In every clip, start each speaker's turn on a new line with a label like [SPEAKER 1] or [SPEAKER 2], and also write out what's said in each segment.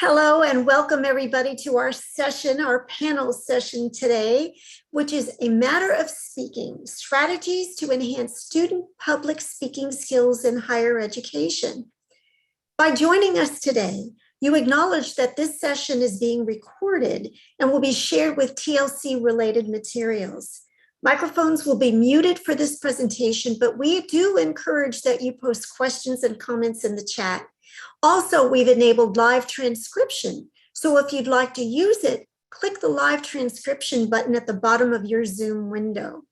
[SPEAKER 1] Hello and welcome everybody to our session, our panel session today, which is a matter of speaking, strategies to enhance student public speaking skills in higher education. By joining us today, you acknowledge that this session is being recorded and will be shared with TLC related materials. Microphones will be muted for this presentation, but we do encourage that you post questions and comments in the chat. Also, we've enabled live transcription. So if you'd like to use it, click the live transcription button at the bottom of your Zoom window.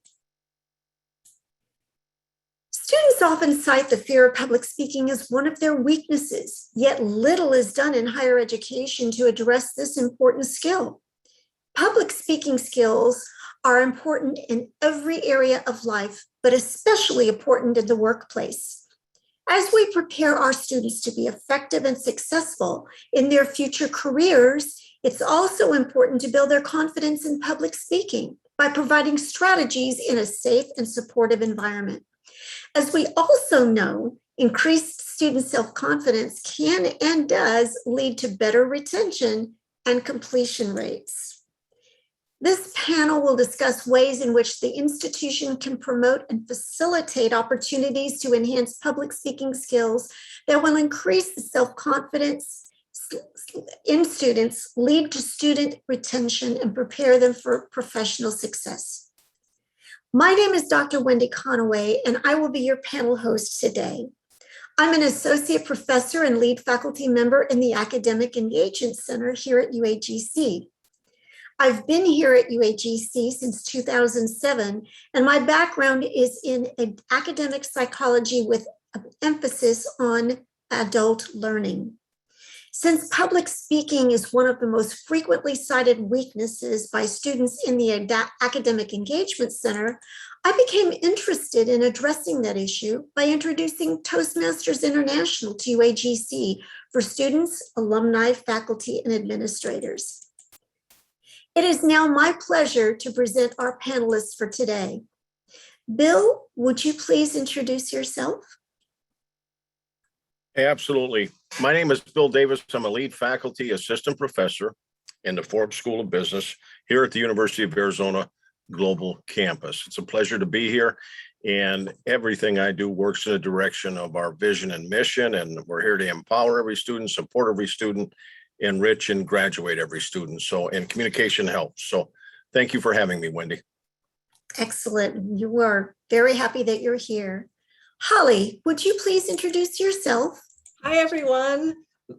[SPEAKER 1] Students often cite the fear of public speaking as one of their weaknesses, yet little is done in higher education to address this important skill. Public speaking skills are important in every area of life, but especially important in the workplace. As we prepare our students to be effective and successful in their future careers, it's also important to build their confidence in public speaking by providing strategies in a safe and supportive environment. As we also know, increased student self-confidence can and does lead to better retention and completion rates. This panel will discuss ways in which the institution can promote and facilitate opportunities to enhance public speaking skills that will increase the self-confidence in students, lead to student retention, and prepare them for professional success. My name is Dr. Wendy Conaway, and I will be your panel host today. I'm an associate professor and lead faculty member in the Academic Engagement Center here at UAGC. I've been here at UAGC since 2007, and my background is in academic psychology with an emphasis on adult learning. Since public speaking is one of the most frequently cited weaknesses by students in the Academic Engagement Center, I became interested in addressing that issue by introducing Toastmasters International to UAGC for students, alumni, faculty, and administrators. It is now my pleasure to present our panelists for today. Bill, would you please introduce yourself?
[SPEAKER 2] Absolutely. My name is Bill Davis. I'm a lead faculty assistant professor in the Forbes School of Business here at the University of Arizona Global Campus. It's a pleasure to be here, and everything I do works in the direction of our vision and mission, and we're here to empower every student, support every student, enrich and graduate every student. And communication helps. So thank you for having me, Wendy.
[SPEAKER 1] Excellent. You are very happy that you're here. Holly, would you please introduce yourself?
[SPEAKER 3] Hi, everyone.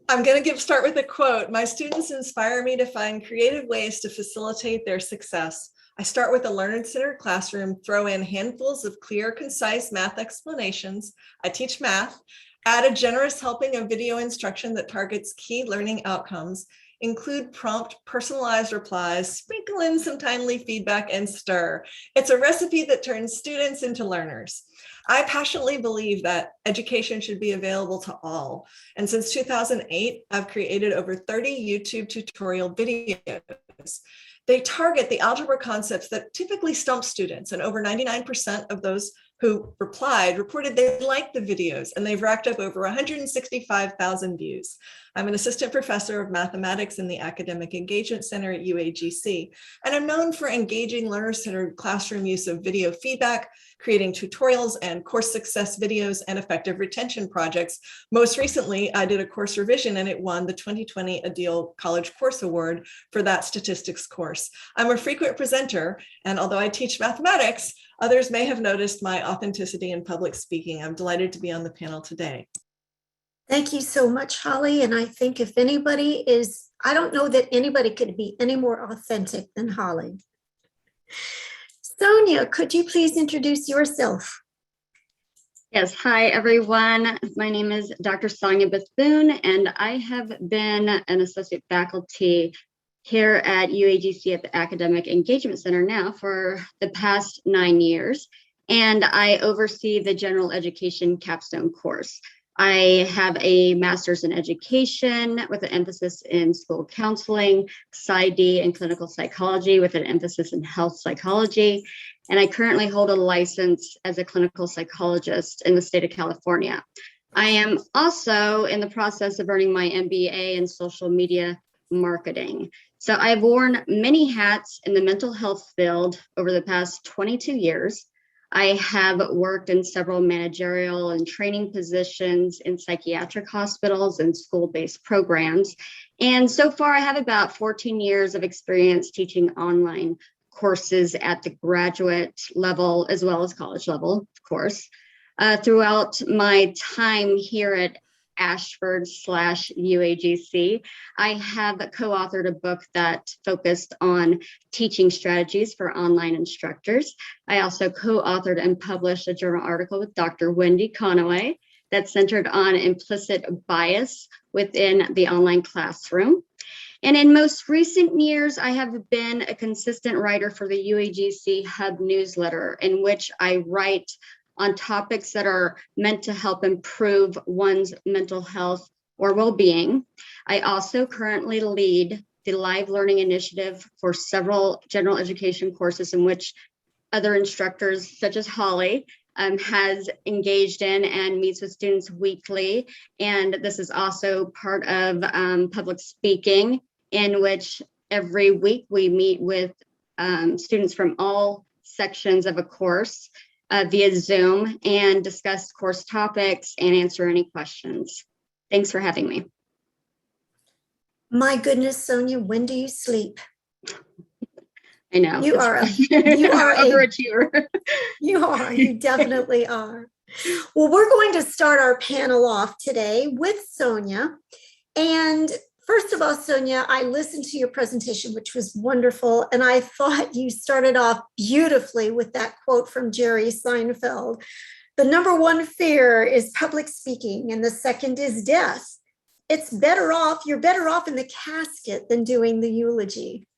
[SPEAKER 3] I'm going to start with a quote. My students inspire me to find creative ways to facilitate their success. I start with a learner-centered classroom, throw in handfuls of clear, concise math explanations. I teach math. Add a generous helping of video instruction that targets key learning outcomes, include prompt, personalized replies, sprinkle in some timely feedback, and stir. It's a recipe that turns students into learners. I passionately believe that education should be available to all. And since 2008, I've created over 30 YouTube tutorial videos. They target the algebra concepts that typically stump students, and over 99% of those who reported they liked the videos, and they've racked up over 165,000 views. I'm an assistant professor of mathematics in the Academic Engagement Center at UAGC, and I'm known for engaging learner-centered classroom use of video feedback, creating tutorials and course success videos, and effective retention projects. Most recently, I did a course revision, and it won the 2020 Adil College Course Award for that statistics course. I'm a frequent presenter, and although I teach mathematics, others may have noticed my authenticity in public speaking. I'm delighted to be on the panel today.
[SPEAKER 1] Thank you so much, Holly. And I think if anybody is, I don't know that anybody could be any more authentic than Holly. Sonya, could you please introduce yourself?
[SPEAKER 4] Yes, hi everyone. My name is Dr. Sonya Bisboon, and I have been an associate faculty here at UAGC at the Academic Engagement Center now for the past 9 years, and I oversee the general education capstone course. I have a master's in education with an emphasis in school counseling, PsyD, and clinical psychology with an emphasis in health psychology. And I currently hold a license as a clinical psychologist in the state of California. I am also in the process of earning my MBA in social media marketing. So I've worn many hats in the mental health field over the past 22 years. I have worked in several managerial and training positions in psychiatric hospitals and school-based programs. And so far, I have about 14 years of experience teaching online courses at the graduate level as well as college level, of course. Throughout my time here at Ashford/UAGC, I have co-authored a book that focused on teaching strategies for online instructors. I also co-authored and published a journal article with Dr. Wendy Conaway that centered on implicit bias within the online classroom. And in most recent years, I have been a consistent writer for the UAGC Hub newsletter, in which I write on topics that are meant to help improve one's mental health or well-being. I also currently lead the Live Learning Initiative for several general education courses in which other instructors, such as Holly, has engaged in and meets with students weekly. And this is also part of public speaking, in which every week we meet with students from all sections of a course via Zoom and discuss course topics and answer any questions. Thanks for having me.
[SPEAKER 1] My goodness, Sonya, when do you sleep?
[SPEAKER 4] I know.
[SPEAKER 1] You are a
[SPEAKER 4] overachiever.
[SPEAKER 1] You definitely are. Well, we're going to start our panel off today with Sonya. And first of all, Sonya, I listened to your presentation, which was wonderful. And I thought you started off beautifully with that quote from Jerry Seinfeld. The number one fear is public speaking, and the second is death. You're better off in the casket than doing the eulogy.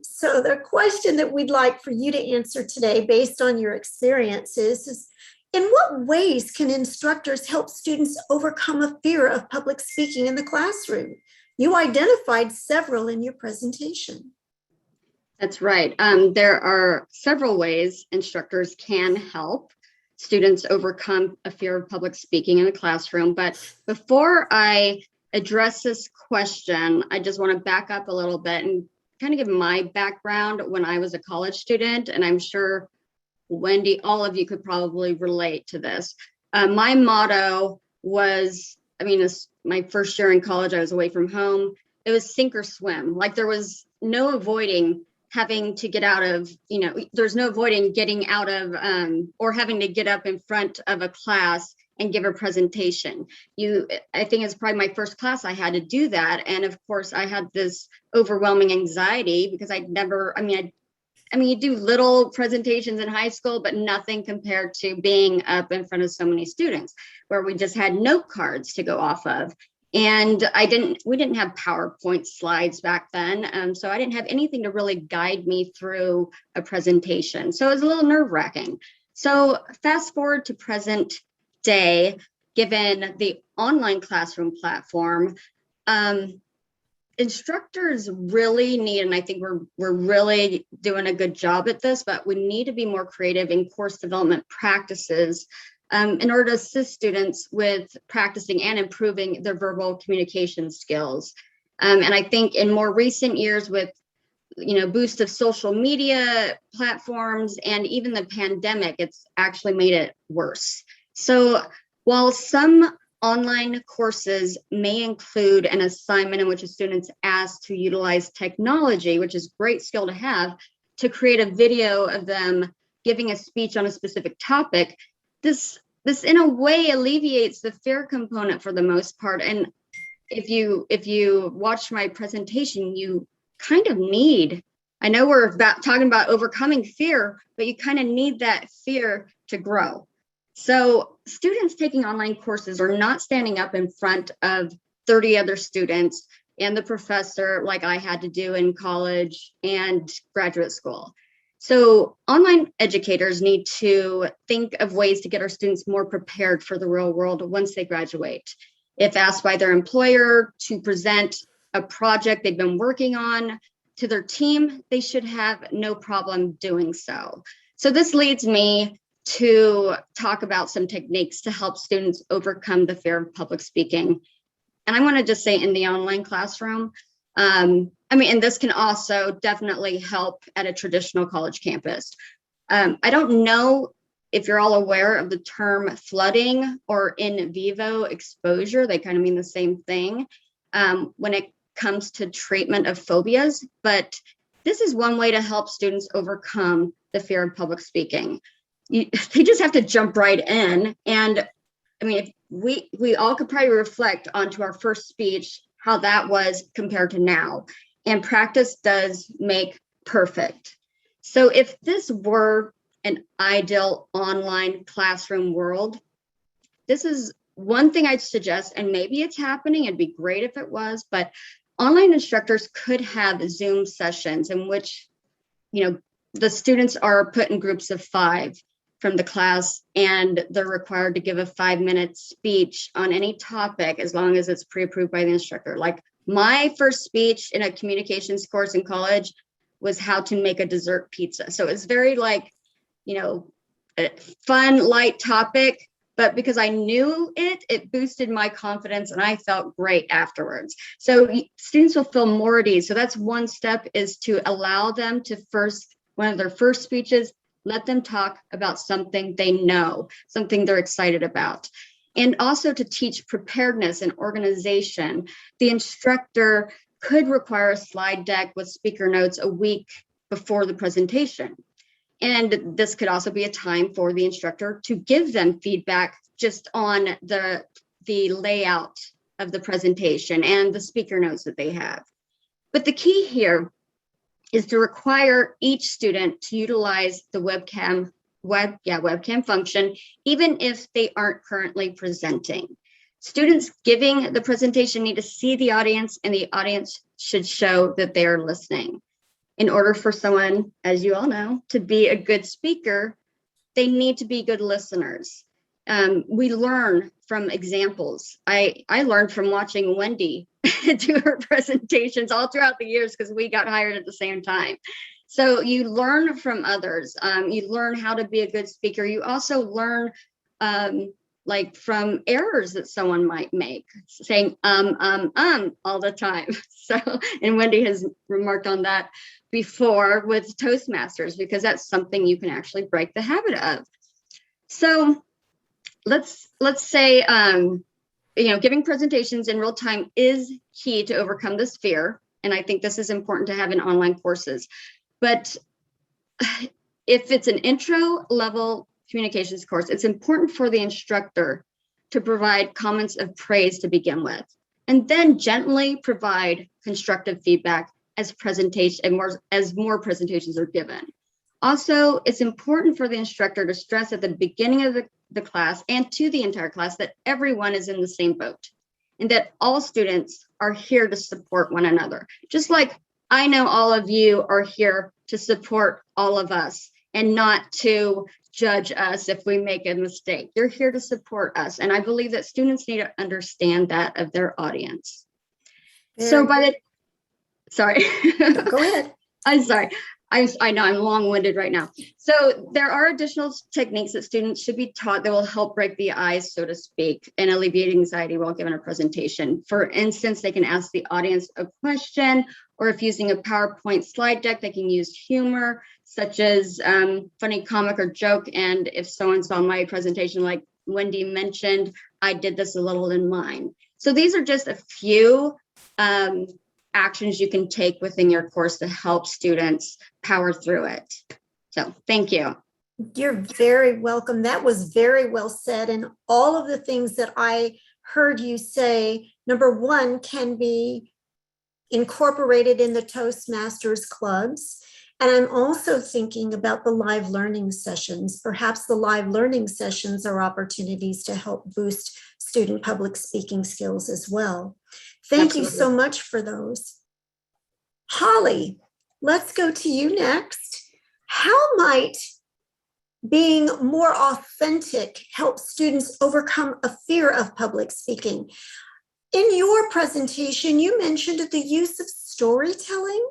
[SPEAKER 1] So the question that we'd like for you to answer today, based on your experiences, is in what ways can instructors help students overcome a fear of public speaking in the classroom? You identified several in your presentation.
[SPEAKER 4] That's right. There are several ways instructors can help students overcome a fear of public speaking in the classroom. But before I address this question, I just want to back up a little bit and kind of give my background when I was a college student. And I'm sure, Wendy, all of you could probably relate to this. My motto was, my first year in college, I was away from home. It was sink or swim. Like there was no avoiding having to get out of, there's no avoiding getting out of or having to get up in front of a class and give a presentation. I think it's probably my first class I had to do that. And of course I had this overwhelming anxiety because you do little presentations in high school, but nothing compared to being up in front of so many students, where we just had note cards to go off of. And we didn't have PowerPoint slides back then. So I didn't have anything to really guide me through a presentation. So it was a little nerve-wracking. So fast forward to present day, given the online classroom platform, instructors really need, and I think we're really doing a good job at this, but we need to be more creative in course development practices in order to assist students with practicing and improving their verbal communication skills. And I think in more recent years with boost of social media platforms and even the pandemic, it's actually made it worse. So while some online courses may include an assignment in which a student's asked to utilize technology, which is a great skill to have, to create a video of them giving a speech on a specific topic, this in a way alleviates the fear component for the most part. And if you watch my presentation, you kind of need, I know we're talking about overcoming fear, but you kind of need that fear to grow. So students taking online courses are not standing up in front of 30 other students and the professor like I had to do in college and graduate school. So online educators need to think of ways to get our students more prepared for the real world once they graduate. If asked by their employer to present a project they've been working on to their team, they should have no problem doing so. So this leads me to talk about some techniques to help students overcome the fear of public speaking. And I want to just say in the online classroom, and this can also definitely help at a traditional college campus. I don't know if you're all aware of the term flooding or in vivo exposure. They kind of mean the same thing when it comes to treatment of phobias, but this is one way to help students overcome the fear of public speaking. They just have to jump right in. And if we all could probably reflect onto our first speech, how that was compared to now. And practice does make perfect. So if this were an ideal online classroom world, this is one thing I'd suggest, and maybe it's happening, it'd be great if it was, but online instructors could have Zoom sessions in which, the students are put in groups of 5 from the class, and they're required to give a 5-minute speech on any topic as long as it's pre-approved by the instructor. Like my first speech in a communications course in college was how to make a dessert pizza. So it's very a fun, light topic, but because I knew it boosted my confidence and I felt great afterwards. So students will feel more at ease. So that's one step, is to allow them to one of their first speeches, let them talk about something they know, something they're excited about. And also to teach preparedness and organization. The instructor could require a slide deck with speaker notes a week before the presentation. And this could also be a time for the instructor to give them feedback just on the layout of the presentation and the speaker notes that they have. But the key here is to require each student to utilize the webcam function, even if they aren't currently presenting. Students giving the presentation need to see the audience, and the audience should show that they are listening. In order for someone, as you all know, to be a good speaker, they need to be good listeners. We learn from examples. I learned from watching Wendy do her presentations all throughout the years because we got hired at the same time. So you learn from others. You learn how to be a good speaker. You also learn from errors that someone might make, saying all the time. So, and Wendy has remarked on that before with Toastmasters, because that's something you can actually break the habit of. So let's say, giving presentations in real time is key to overcome this fear. And I think this is important to have in online courses. But if it's an intro level communications course, it's important for the instructor to provide comments of praise to begin with, and then gently provide constructive feedback as more presentations are given. Also, it's important for the instructor to stress at the beginning of the class and to the entire class that everyone is in the same boat and that all students are here to support one another. Just like I know all of you are here to support all of us and not to judge us if we make a mistake. You're here to support us. And I believe that students need to understand that of their audience. Sorry.
[SPEAKER 1] Go ahead.
[SPEAKER 4] I'm sorry. I know I'm long-winded right now. So there are additional techniques that students should be taught that will help break the ice, so to speak, and alleviate anxiety while giving a presentation. For instance, they can ask the audience a question, or if using a PowerPoint slide deck, they can use humor, such as funny comic or joke. And if someone saw my presentation, like Wendy mentioned, I did this a little in mine. So these are just a few actions you can take within your course to help students power through it. So thank you.
[SPEAKER 1] You're very welcome. That was very well said. And all of the things that I heard you say, number one, can be incorporated in the Toastmasters clubs. And I'm also thinking about the live learning sessions. Perhaps the live learning sessions are opportunities to help boost student public speaking skills as well. Thank you so much for those. Holly, let's go to you next. How might being more authentic help students overcome a fear of public speaking? In your presentation, you mentioned the use of storytelling.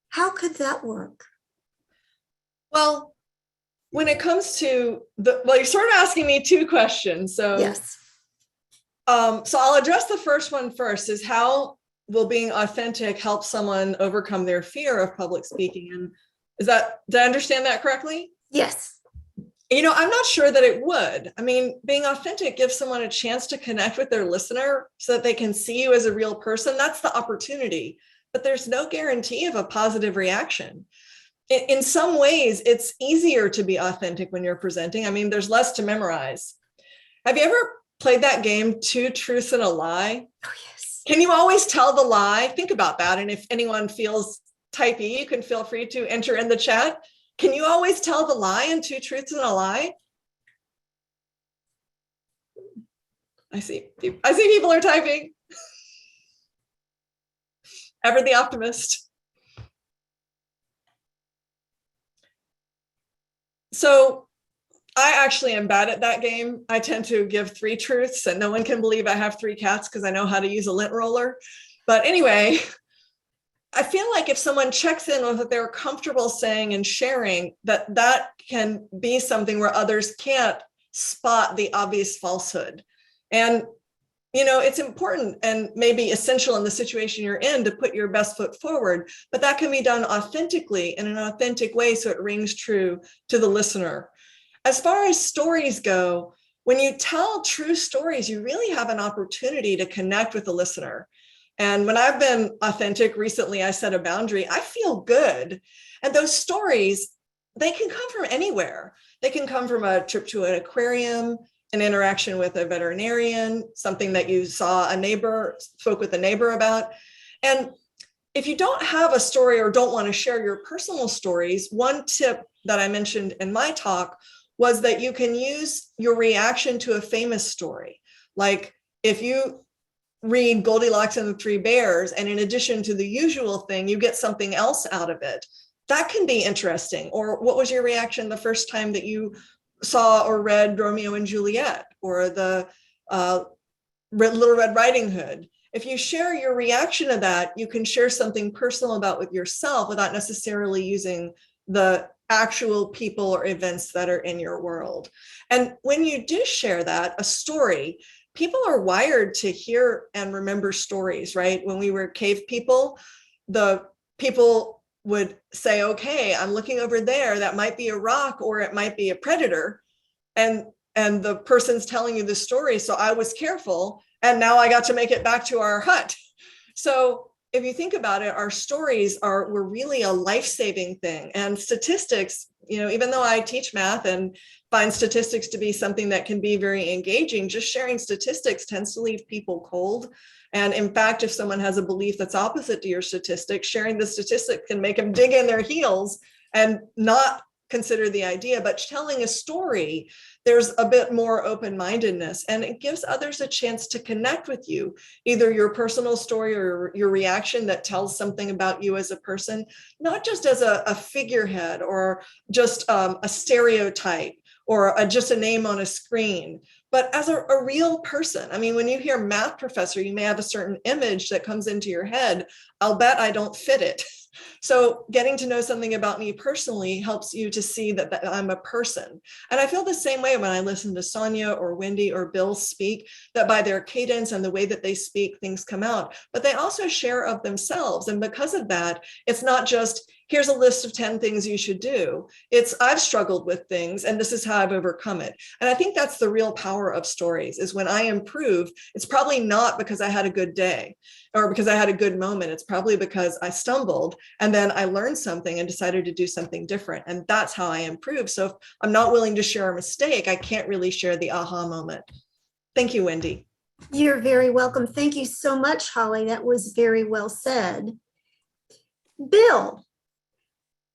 [SPEAKER 1] How could that work?
[SPEAKER 3] Well, when it comes to well, you're sort of asking me two questions. So
[SPEAKER 1] Yes.
[SPEAKER 3] So I'll address the first one first, is how will being authentic help someone overcome their fear of public speaking? And did I understand that correctly?
[SPEAKER 1] Yes.
[SPEAKER 3] I'm not sure that it would. I mean, being authentic gives someone a chance to connect with their listener so that they can see you as a real person. That's the opportunity, but there's no guarantee of a positive reaction. In some ways, it's easier to be authentic when you're presenting. I mean, there's less to memorize. Have you ever played that game, Two Truths and a Lie?
[SPEAKER 1] Oh, yes.
[SPEAKER 3] Can you always tell the lie? Think about that. And if anyone feels typey, you can feel free to enter in the chat. Can you always tell the lie in Two Truths and a Lie? I see people are typing. Ever the optimist. So I actually am bad at that game. I tend to give 3 truths, and no one can believe I have 3 cats because I know how to use a lint roller. But anyway, I feel like if someone checks in with what they're comfortable saying and sharing, that can be something where others can't spot the obvious falsehood. And, it's important and maybe essential in the situation you're in to put your best foot forward, but that can be done authentically in an authentic way so it rings true to the listener. As far as stories go, when you tell true stories, you really have an opportunity to connect with the listener. And when I've been authentic recently, I set a boundary. I feel good. And those stories, they can come from anywhere. They can come from a trip to an aquarium, an interaction with a veterinarian, something that you saw spoke with a neighbor about. And if you don't have a story or don't want to share your personal stories, one tip that I mentioned in my talk was that you can use your reaction to a famous story. Like if you read Goldilocks and the Three Bears, and in addition to the usual thing, you get something else out of it, that can be interesting. Or what was your reaction the first time that you saw or read Romeo and Juliet, or the Little Red Riding Hood? If you share your reaction to that, you can share something personal about with yourself without necessarily using the actual people or events that are in your world. And when you do share that, a story, people are wired to hear and remember stories, right? When we were cave people, the people would say, okay, I'm looking over there, that might be a rock or it might be a predator. And the person's telling you the story. So I was careful, and now I got to make it back to our hut. So if you think about it, our stories were really a life-saving thing. And statistics, even though I teach math and find statistics to be something that can be very engaging, just sharing statistics tends to leave people cold. And in fact, if someone has a belief that's opposite to your statistics, sharing the statistic can make them dig in their heels and not consider the idea. But telling a story, there's a bit more open-mindedness, and it gives others a chance to connect with you, either your personal story or your reaction that tells something about you as a person, not just as a figurehead or just a stereotype or just a name on a screen, but as a real person. I mean, when you hear math professor, you may have a certain image that comes into your head. I'll bet I don't fit it. So getting to know something about me personally helps you to see that I'm a person. And I feel the same way when I listen to Sonya or Wendy or Bill speak, that by their cadence and the way that they speak, things come out. But they also share of themselves. And because of that, it's not just, here's a list of 10 things you should do. It's, I've struggled with things and this is how I've overcome it. And I think that's the real power of stories, is when I improve, it's probably not because I had a good day or because I had a good moment. It's probably because I stumbled and then I learned something and decided to do something different. And that's how I improve. So if I'm not willing to share a mistake, I can't really share the aha moment. Thank you, Wendy.
[SPEAKER 1] You're very welcome. Thank you so much, Holly. That was very well said. Bill,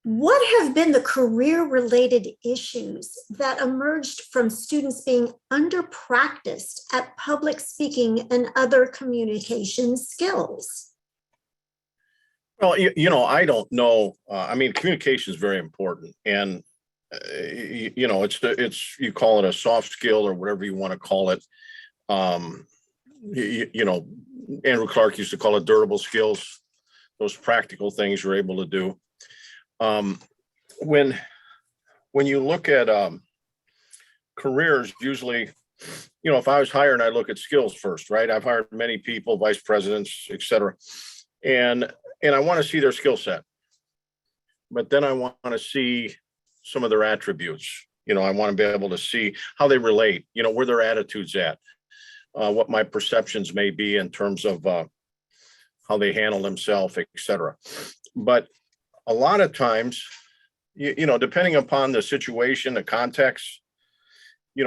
[SPEAKER 1] what have been the career-related issues that emerged from students being under-practiced at public speaking and other communication skills?
[SPEAKER 2] Well, I don't know. I mean, communication is very important, and it's you call it a soft skill or whatever you want to call it. Andrew Clark used to call it durable skills. Those practical things you're able to do. When when you look at careers, usually, if I was hired, I look at skills first, right? I've hired many people, vice presidents, et cetera. And I want to see their skill set. But then I want to see some of their attributes. I want to be able to see how they relate, where their attitude's at, what my perceptions may be in terms of how they handle themselves, et cetera. But a lot of times, depending upon the situation, the context,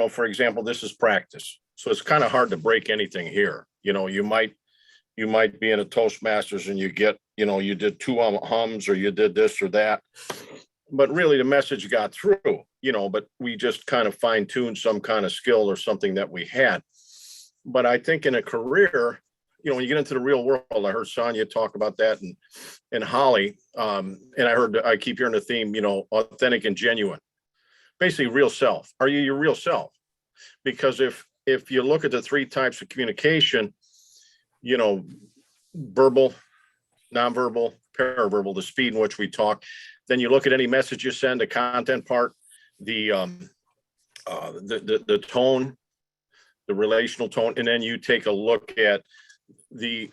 [SPEAKER 2] for example, this is practice. So it's kind of hard to break anything here. You might be in a Toastmasters and you get, you did two hums or you did this or that. But really the message got through, but we just kind of fine-tuned some kind of skill or something that we had. But I think in a career, when you get into the real world, I heard Sonya talk about that and Holly, and I keep hearing the theme, authentic and genuine, basically real self. Are you your real self? Because if you look at the three types of communication, verbal, nonverbal, paraverbal, the speed in which we talk, then you look at any message you send, the content part, the tone, the relational tone, and then you take a look at the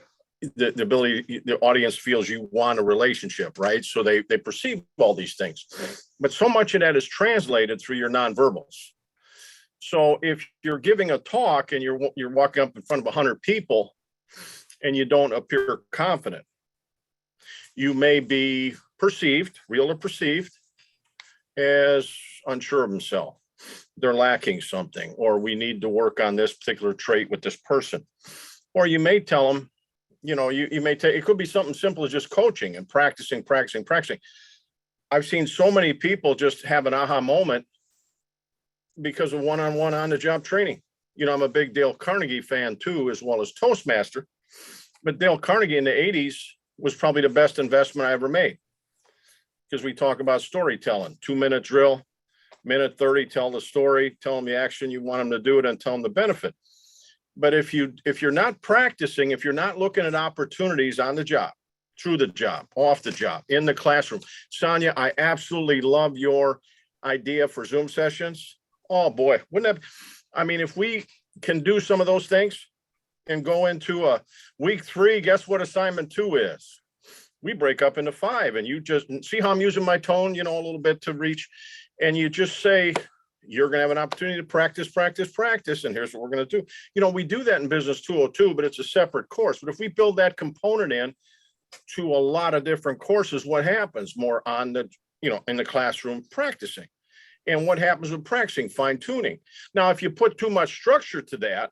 [SPEAKER 2] ability the audience feels you want a relationship, right? So they perceive all these things, but so much of that is translated through your nonverbals. So if you're giving a talk and you're walking up in front of 100 people and you don't appear confident, you may be perceived, real or perceived, as unsure of himself. They're lacking something, or we need to work on this particular trait with this person. Or you may tell them, you may take, it could be something simple as just coaching and practicing. I've seen so many people just have an aha moment because of one-on-one on-the-job training. I'm a big Dale Carnegie fan too, as well as Toastmaster. But Dale Carnegie in the 80s was probably the best investment I ever made, because we talk about storytelling, 2-minute drill, minute 30, tell the story, tell them the action you want them to do it, and tell them the benefit. But if you're not practicing, if you're not looking at opportunities on the job, through the job, off the job, in the classroom, Sonya, I absolutely love your idea for Zoom sessions. Oh boy, wouldn't that, if we can do some of those things and go into a week 3, guess what assignment 2 is? We break up into 5, and you just see how I'm using my tone, a little bit to reach, and you just say, you're going to have an opportunity to practice, and here's what we're going to do. We do that in Business 202, but it's a separate course. But if we build that component in to a lot of different courses, what happens? More on the, in the classroom practicing. And what happens with practicing? Fine tuning. Now, if you put too much structure to that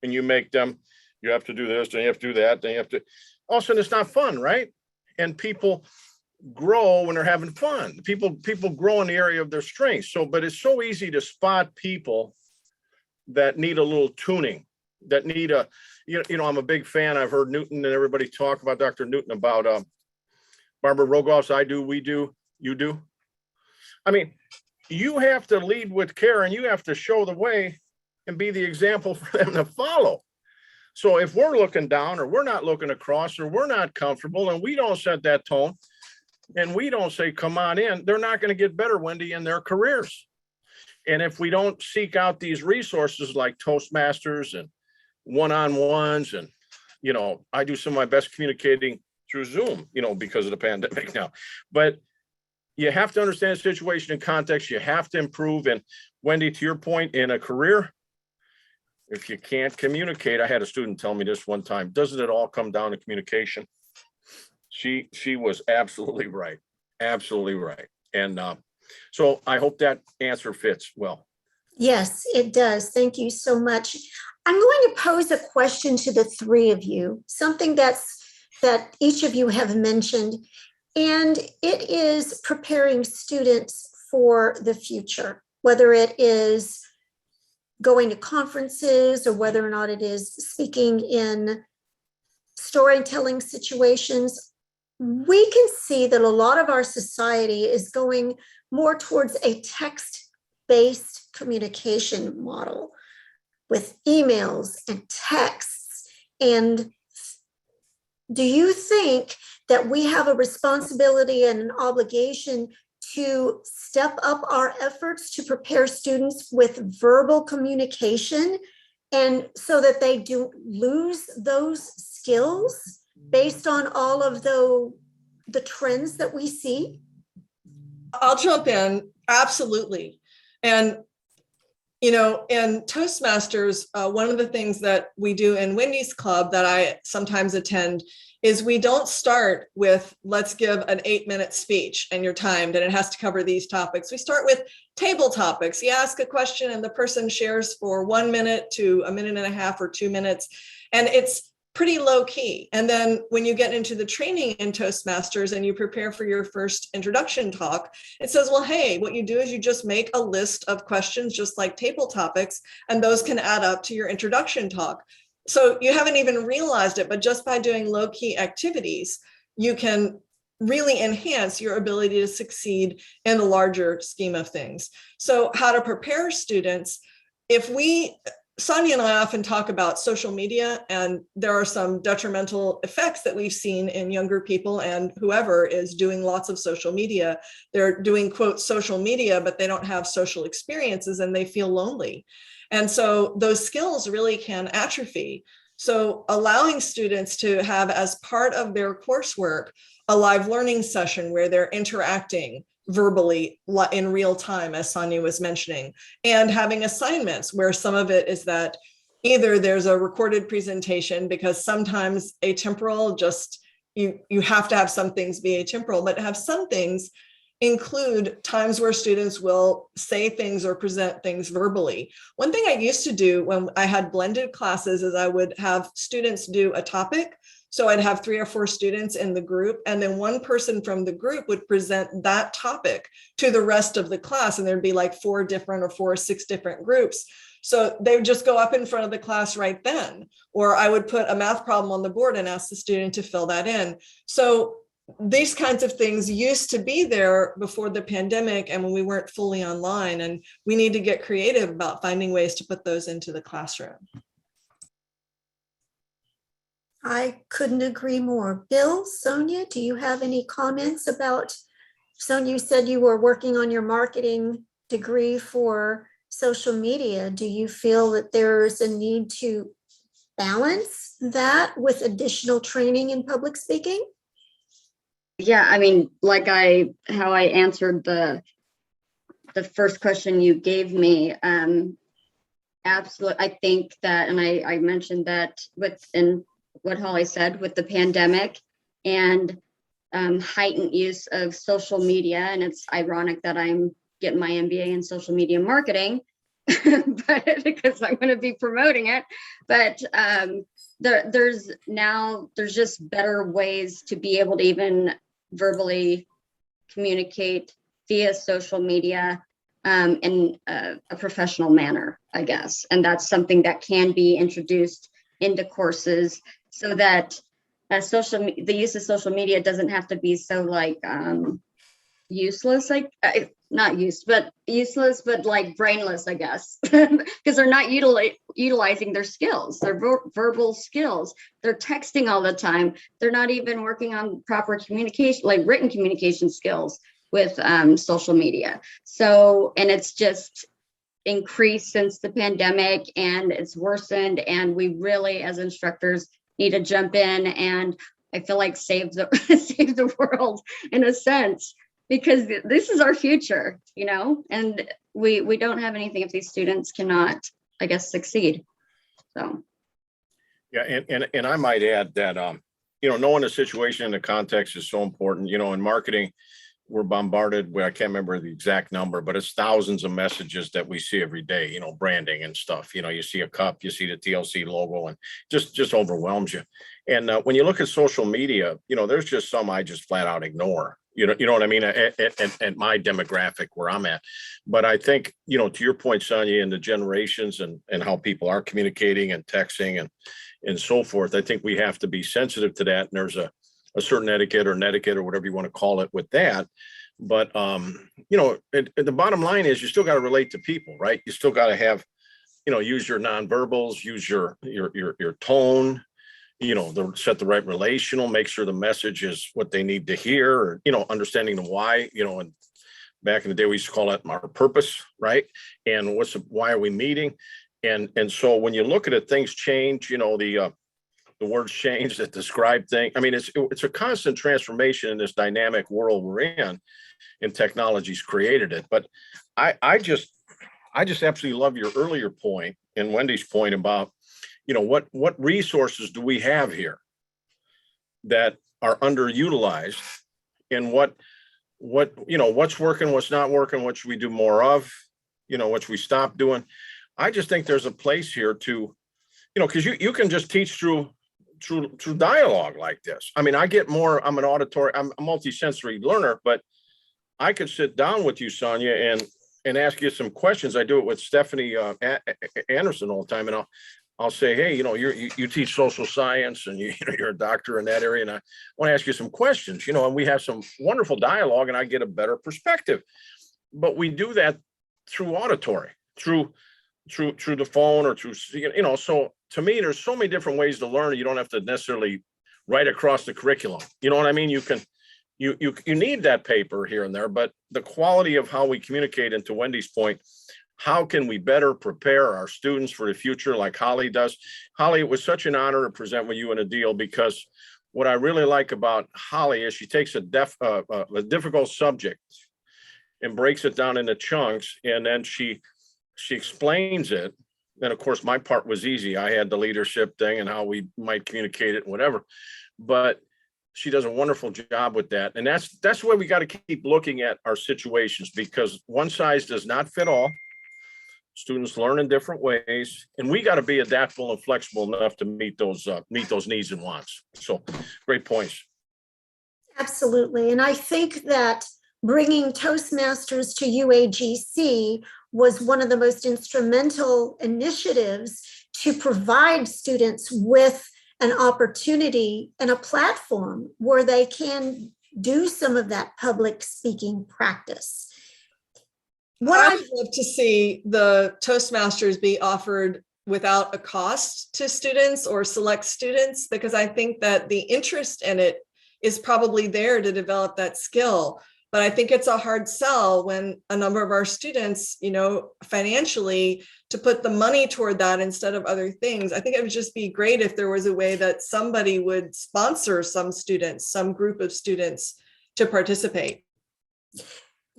[SPEAKER 2] and you make them, you have to do this, then you have to do that, then you have to, all of a sudden it's not fun, right? And people grow when they're having fun. People grow in the area of their strengths. So, but it's so easy to spot people that need a little tuning, that need a, I'm a big fan. I've heard Newton and everybody talk about Dr. Newton about Barbara Rogoff's I do, we do, you do. You have to lead with care, and you have to show the way and be the example for them to follow. So if we're looking down, or we're not looking across, or we're not comfortable, and we don't set that tone, and we don't say, come on in, they're not going to get better, Wendy, in their careers. And if we don't seek out these resources like Toastmasters and one-on-ones, and, I do some of my best communicating through Zoom, because of the pandemic now. But you have to understand the situation and context. You have to improve. And Wendy, to your point, in a career, if you can't communicate, I had a student tell me this one time, doesn't it all come down to communication? She was absolutely right. Absolutely right. And so I hope that answer fits well.
[SPEAKER 1] Yes, it does. Thank you so much. I'm going to pose a question to the three of you, something that each of you have mentioned, and it is preparing students for the future, whether it is going to conferences or whether or not it is speaking in storytelling situations. We can see that a lot of our society is going more towards a text-based communication model with emails and texts. And do you think that we have a responsibility and an obligation to step up our efforts to prepare students with verbal communication, and so that they do lose those skills based on all of the trends that we see?
[SPEAKER 3] I'll jump in. Absolutely. And, you know, in Toastmasters, one of the things that we do in Wendy's Club that I sometimes attend is we don't start with, let's give an 8-minute speech and you're timed and it has to cover these topics. We start with table topics. You ask a question and the person shares for 1 minute to 1.5 minutes or 2 minutes. And it's pretty low key. And then when you get into the training in Toastmasters and you prepare for your first introduction talk, it says, well, hey, what you do is you just make a list of questions, just like table topics, and those can add up to your introduction talk. So you haven't even realized it, but just by doing low key activities, you can really enhance your ability to succeed in the larger scheme of things. So how to prepare students, Sonya and I often talk about social media, and there are some detrimental effects that we've seen in younger people, and whoever is doing lots of social media, they're doing, quote, social media, but they don't have social experiences and they feel lonely. And so those skills really can atrophy. So allowing students to have as part of their coursework a live learning session where they're interacting verbally in real time, as Sonya was mentioning, and having assignments where some of it is that either there's a recorded presentation, because sometimes atemporal, just you have to have some things be atemporal, but have some things include times where students will say things or present things verbally. One thing I used to do when I had blended classes is I would have students do a topic. So I'd have 3 or 4 students in the group, and then one person from the group would present that topic to the rest of the class. And there'd be like 4 or 6 different groups. So they would just go up in front of the class right then. Or I would put a math problem on the board and ask the student to fill that in. So these kinds of things used to be there before the pandemic and when we weren't fully online, and we need to get creative about finding ways to put those into the classroom.
[SPEAKER 1] I couldn't agree more. Bill, Sonya, do you have any comments about, Sonya, you said you were working on your marketing degree for social media. Do you feel that there's a need to balance that with additional training in public speaking?
[SPEAKER 4] Yeah, I mean, like how I answered the first question you gave me, absolutely. I think that, and I mentioned that within what Holly said, with the pandemic and heightened use of social media, and it's ironic that I'm getting my MBA in social media marketing, but because I'm going to be promoting it. But there's just better ways to be able to even verbally communicate via social media in a professional manner, I guess. And that's something that can be introduced into courses so that the use of social media doesn't have to be so like useless, like not useless, but like brainless, I guess, because they're not utilizing their skills, their verbal skills. They're texting all the time. They're not even working on proper communication, like written communication skills with social media. So, and it's just increased since the pandemic, and it's worsened, and we really, as instructors, need to jump in and I feel like save the world in a sense, because this is our future, and we don't have anything if these students cannot, I guess, succeed. So.
[SPEAKER 2] Yeah, and I might add that, knowing the situation and the context is so important. In marketing, we're bombarded with, I can't remember the exact number, but it's thousands of messages that we see every day, branding and stuff. You see a cup, you see the TLC logo, and just overwhelms you. And when you look at social media, there's just some I just flat out ignore. You know what I mean? At my demographic where I'm at. But I think, to your point, Sonya, and the generations and how people are communicating and texting and so forth, I think we have to be sensitive to that. And there's a certain etiquette or whatever you want to call it with that. But, the bottom line is you still got to relate to people, right? You still got to have, use your nonverbals, use your tone, set the right relational, make sure the message is what they need to hear, or, understanding the why, and Back in the day, we used to call it our purpose, right? And why are we meeting? And so when you look at it, things change, the words change that describe things. I mean, it's a constant transformation in this dynamic world we're in, and technology's created it. But I just absolutely love your earlier point and Wendy's point about, what resources do we have here that are underutilized, and what's working, what's not working, what should we do more of, what should we stop doing? I just think there's a place here to, because you can just teach through dialogue like this. I mean, I'm an auditory, I'm a multisensory learner, but I could sit down with you, Sonya, and ask you some questions. I do it with Stephanie Anderson all the time, and I'll say, hey, you teach social science, and you're a doctor in that area, and I want to ask you some questions, and we have some wonderful dialogue, and I get a better perspective. But we do that through auditory, through the phone, or through, so to me, there's so many different ways to learn. You don't have to necessarily write across the curriculum. You know what I mean? You need that paper here and there, but the quality of how we communicate, and to Wendy's point, how can we better prepare our students for the future like Holly does? Holly, it was such an honor to present with you in a deal, because what I really like about Holly is she takes a difficult subject and breaks it down into chunks, and then she explains it. And of course, my part was easy. I had the leadership thing and how we might communicate it, whatever. But she does a wonderful job with that. And that's where we got to keep looking at our situations, because one size does not fit all. Students learn in different ways, and we got to be adaptable and flexible enough to meet those needs and wants. So great points.
[SPEAKER 1] Absolutely. And I think that bringing Toastmasters to UAGC was one of the most instrumental initiatives to provide students with an opportunity and a platform where they can do some of that public speaking practice.
[SPEAKER 3] I would love to see the Toastmasters be offered without a cost to students or select students, because I think that the interest in it is probably there to develop that skill. But I think it's a hard sell when a number of our students, financially, to put the money toward that instead of other things. I think it would just be great if there was a way that somebody would sponsor some students, some group of students to participate.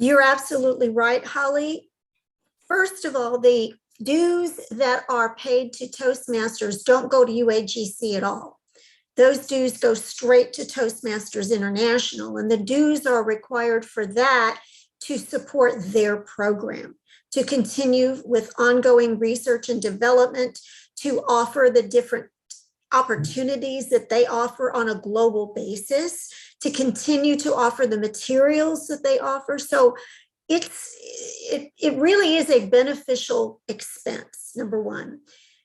[SPEAKER 1] You're absolutely right, Holly. First of all, the dues that are paid to Toastmasters don't go to UAGC at all. Those dues go straight to Toastmasters International, and the dues are required for that to support their program, to continue with ongoing research and development, to offer the different opportunities that they offer on a global basis, to continue to offer the materials that they offer. So it really is a beneficial expense, number one.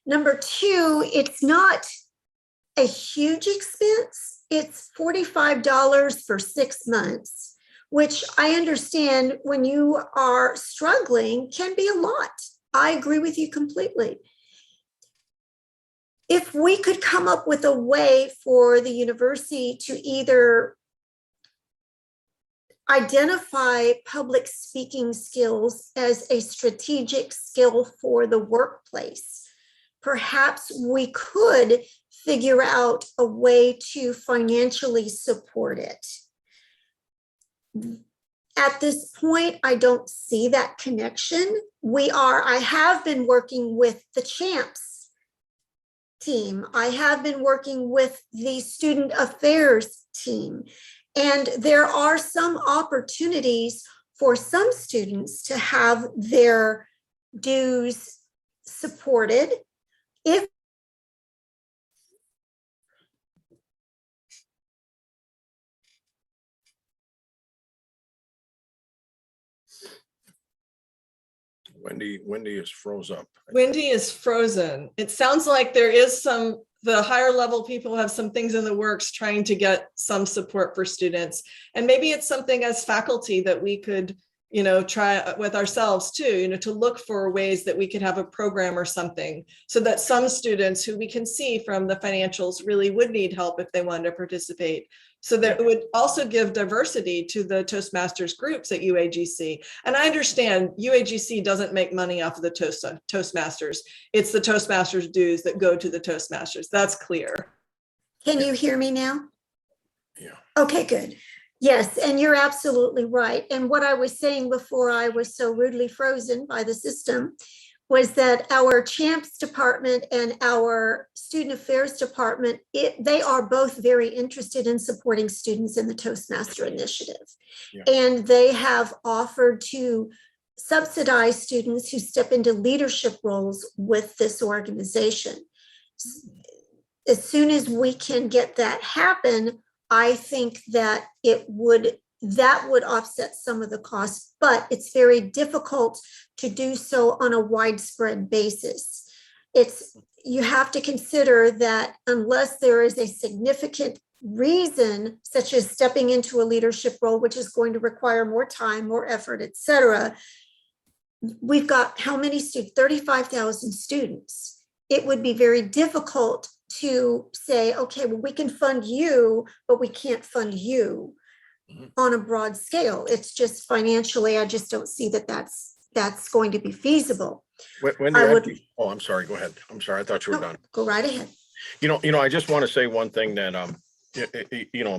[SPEAKER 1] Number two, it's not a huge expense. It's $45 for 6 months, which I understand when you are struggling can be a lot. I agree with you completely. If we could come up with a way for the university to either identify public speaking skills as a strategic skill for the workplace, perhaps we could figure out a way to financially support it. At this point, I don't see that connection. I have been working with the CHAMPS team. I have been working with the student affairs team. And there are some opportunities for some students to have their dues supported if
[SPEAKER 2] Wendy is froze up.
[SPEAKER 3] Wendy is frozen. It sounds like there is the higher level people have some things in the works trying to get some support for students. And maybe it's something as faculty that we could try with ourselves too, to look for ways that we could have a program or something so that some students who we can see from the financials really would need help if they wanted to participate. So that it would also give diversity to the Toastmasters groups at UAGC. And I understand UAGC doesn't make money off of the Toastmasters. It's the Toastmasters dues that go to the Toastmasters. That's clear.
[SPEAKER 1] Can you hear me now?
[SPEAKER 2] Yeah.
[SPEAKER 1] Okay, good. Yes, and you're absolutely right. And what I was saying before I was so rudely frozen by the system was that our CHAMPS department and our student affairs department, they are both very interested in supporting students in the Toastmaster initiative.
[SPEAKER 2] Yeah.
[SPEAKER 1] And they have offered to subsidize students who step into leadership roles with this organization. As soon as we can get that happen, I think that would offset some of the costs, but it's very difficult to do so on a widespread basis. You have to consider that unless there is a significant reason, such as stepping into a leadership role, which is going to require more time, more effort, et cetera, we've got how many students? 35,000 students. It would be very difficult to say, okay, well, we can fund you, but we can't fund you on a broad scale. It's just financially, I just don't see that that's going to be feasible.
[SPEAKER 2] I'm sorry, go ahead. I'm sorry, I thought you were done.
[SPEAKER 1] Go right ahead.
[SPEAKER 2] I just want to say one thing that,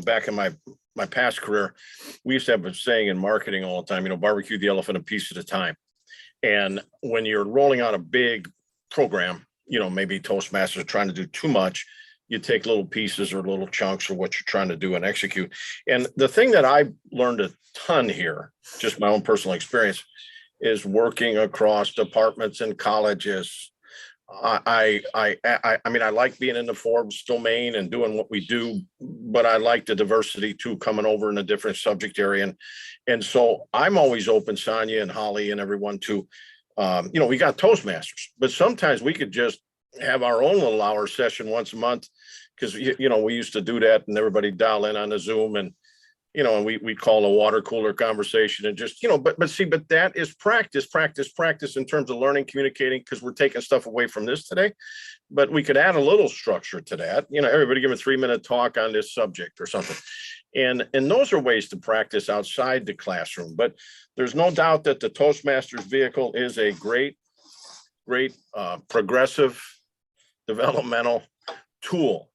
[SPEAKER 2] back in my past career, we used to have a saying in marketing all the time, barbecue the elephant a piece at a time. And when you're rolling out a big program, maybe Toastmasters trying to do too much, you take little pieces or little chunks of what you're trying to do and execute. And the thing that I learned a ton here, just my own personal experience, is working across departments and colleges. I mean, I like being in the Forbes domain and doing what we do, but I like the diversity too, coming over in a different subject area. And so I'm always open, Sonya and Holly and everyone, to we got Toastmasters, but sometimes we could just have our own little hour session once a month, because we used to do that and everybody dial in on the Zoom and and we call a water cooler conversation and just but that is practice in terms of learning, communicating, because we're taking stuff away from this today. But we could add a little structure to that. Everybody give a 3-minute talk on this subject or something. And those are ways to practice outside the classroom. But there's no doubt that the Toastmasters vehicle is a great progressive developmental tool,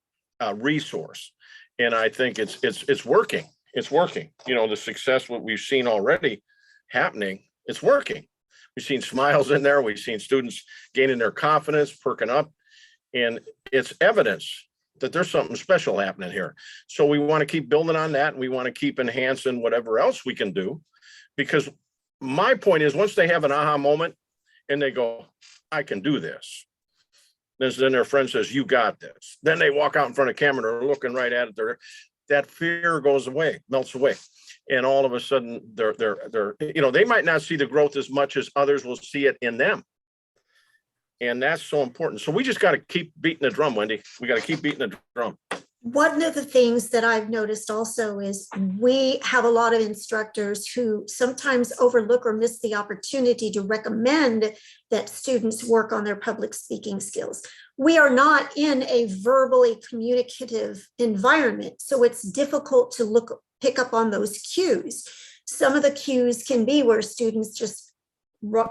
[SPEAKER 2] resource. And I think it's working. It's working. The success, what we've seen already happening, it's working. We've seen smiles in there. We've seen students gaining their confidence, perking up. And it's evidence that there's something special happening here. So we want to keep building on that. And we want to keep enhancing whatever else we can do. Because my point is, once they have an aha moment and they go, I can do this. Then their friend says, you got this. Then they walk out in front of camera and they're looking right at it. That fear goes away, melts away. And all of a sudden they might not see the growth as much as others will see it in them. And that's so important. So we just got to keep beating the drum, Wendy. We got to keep beating the drum.
[SPEAKER 1] One of the things that I've noticed also is we have a lot of instructors who sometimes overlook or miss the opportunity to recommend that students work on their public speaking skills. We are not in a verbally communicative environment, so it's difficult to pick up on those cues. Some of the cues can be where students just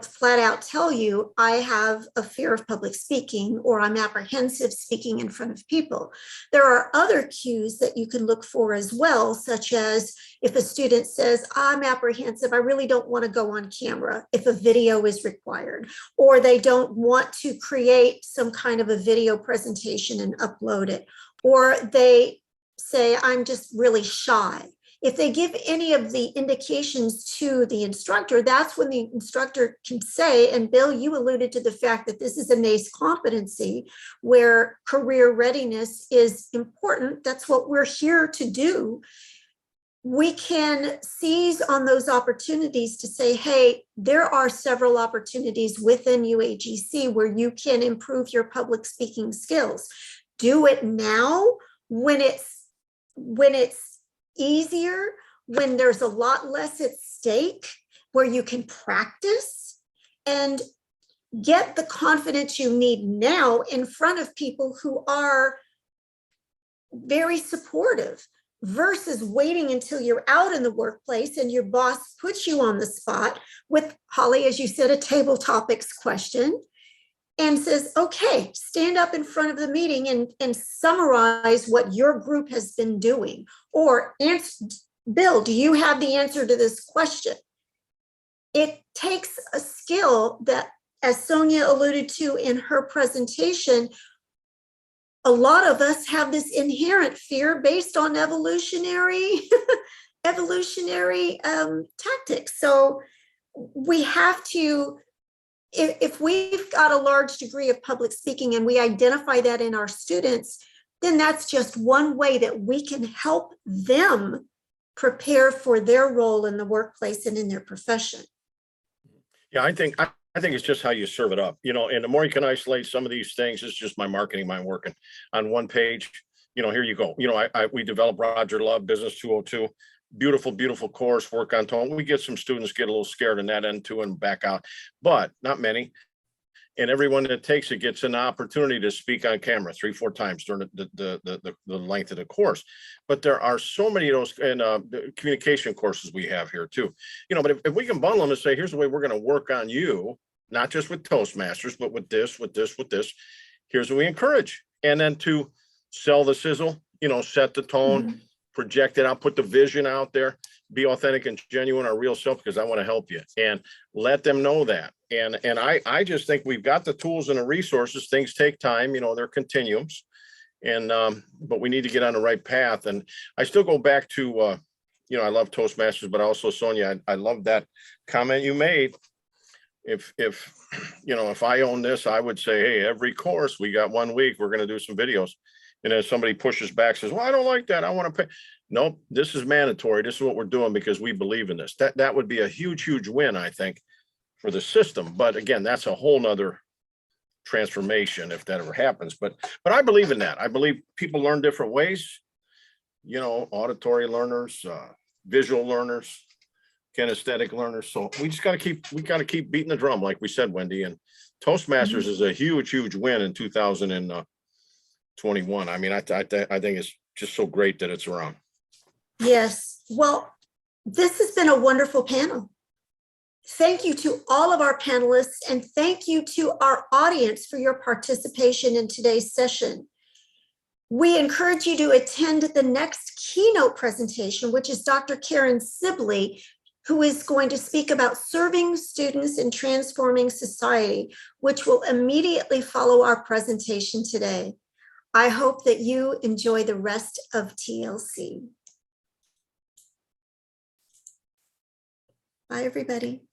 [SPEAKER 1] flat out tell you, I have a fear of public speaking, or I'm apprehensive speaking in front of people. There are other cues that you can look for as well, such as if a student says, I'm apprehensive, I really don't want to go on camera if a video is required, or they don't want to create some kind of a video presentation and upload it, or they say, I'm just really shy. If they give any of the indications to the instructor, that's when the instructor can say, and Bill, you alluded to the fact that this is a NACE competency where career readiness is important. That's what we're here to do. We can seize on those opportunities to say, hey, there are several opportunities within UAGC where you can improve your public speaking skills. Do it now when it's easier, when there's a lot less at stake, where you can practice and get the confidence you need now in front of people who are very supportive, versus waiting until you're out in the workplace and your boss puts you on the spot with, Holly, as you said, a table topics question and says, okay, stand up in front of the meeting and summarize what your group has been doing. Or, Bill, do you have the answer to this question? It takes a skill that, as Sonya alluded to in her presentation, a lot of us have this inherent fear based on evolutionary tactics. So we have to, if we've got a large degree of public speaking and we identify that in our students, then that's just one way that we can help them prepare for their role in the workplace and in their profession.
[SPEAKER 2] Yeah, I think it's just how you serve it up, and the more you can isolate some of these things, it's just my marketing mind working on one page. Here you go. We developed Roger Love Business 202, beautiful course, work on tone. We get some students get a little scared in that end too and back out, but not many. And everyone that takes it gets an opportunity to speak on camera 3-4 times during the length of the course. But there are so many of those and the communication courses we have here too. But if we can bundle them and say, here's the way we're going to work on you, not just with Toastmasters, but with this, here's what we encourage. And then to sell the sizzle, set the tone, project it out, put the vision out there, be authentic and genuine, our real self, because I want to help you, and let them know that. And I just think we've got the tools and the resources. Things take time, they're continuums, and but we need to get on the right path. And I still go back to I love Toastmasters, but also Sonya, I love that comment you made. If I own this, I would say, hey, every course we got 1 week, we're going to do some videos. And if somebody pushes back, says, well, I don't like that, I want to pay. Nope, this is mandatory. This is what we're doing because we believe in this. That would be a huge win, I think, for the system. But again, that's a whole nother transformation if that ever happens. But I believe in that. I believe people learn different ways, auditory learners, visual learners, kinesthetic learners. So we just got to keep beating the drum, like we said, Wendy. And Toastmasters is a huge win in 2021. I mean, I think it's just so great that it's around.
[SPEAKER 1] Yes. Well, this has been a wonderful panel. Thank you to all of our panelists, and thank you to our audience for your participation in today's session. We encourage you to attend the next keynote presentation, which is Dr. Karen Sibley, who is going to speak about serving students and transforming society, which will immediately follow our presentation today. I hope that you enjoy the rest of TLC. Bye, everybody.